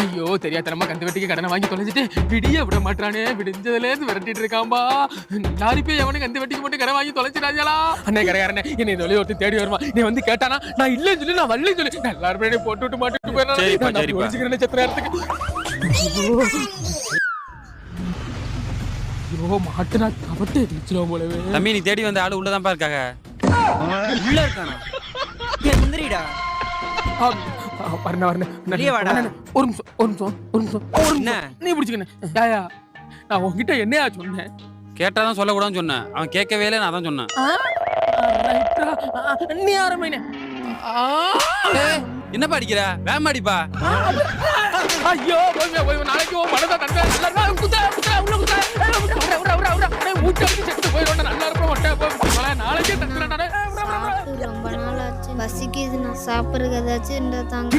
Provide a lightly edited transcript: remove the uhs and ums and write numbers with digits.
ஐயோ தெரியாதனமா கந்து வெட்டிக்கு கடனை வாங்கி தொலைச்சிட்டு விடிய விட மாட்டானே. விடிஞ்சதுல இருந்து விரட்டிட்டு இருக்காம்பா. லாரி போய் எவனுக்கு கந்து வெட்டிக்கு மட்டும் கடன் வாங்கி தொலைச்சிடாங்களா? அண்ணே கடைக்காரனே என்னை தொலை ஒருத்தர் தேடி வருமா. நீ வந்து கேட்டானா நான் இல்லன்னு சொல்லி நான் வரலன்னு சொல்லி எல்லாருமே போட்டு விட்டு மாட்டிட்டு போயிடறேன் செத்துற இடத்துக்கு. ஐயோ மாட்டுனா தவட்டு இருந்துச்சிடும் போலவே. தம்பி நீ தேடி வந்த ஆளு உள்ளதான் இருக்காங்க. உள்ள இருக்கானா? முந்திரிடா ஒரு நிமிஷம் நீ பிடிச்சுக்கண்ணே. நான் உன்கிட்ட என்னையா சொன்னேன்? கேட்டாதான் சொல்லக்கூடாதுன்னு சொன்னேன். அவன் கேட்கவே இல்லை, நான் தான் சொன்னேன். நீ ஆரம்பினே. என்ன படிக்கிற? வேம் அடிப்பா. ஐயோ நாளைக்கு மனதை தந்தேன். செத்து போயிடும். நல்லா இருப்போம் நாளைக்கே தந்துடுறேன். ரொம்ப நாள் ஆச்சு, பசிக்குது. நான் சாப்பிடுறதுக்கு ஏதாச்சும் இருந்தா தாங்க.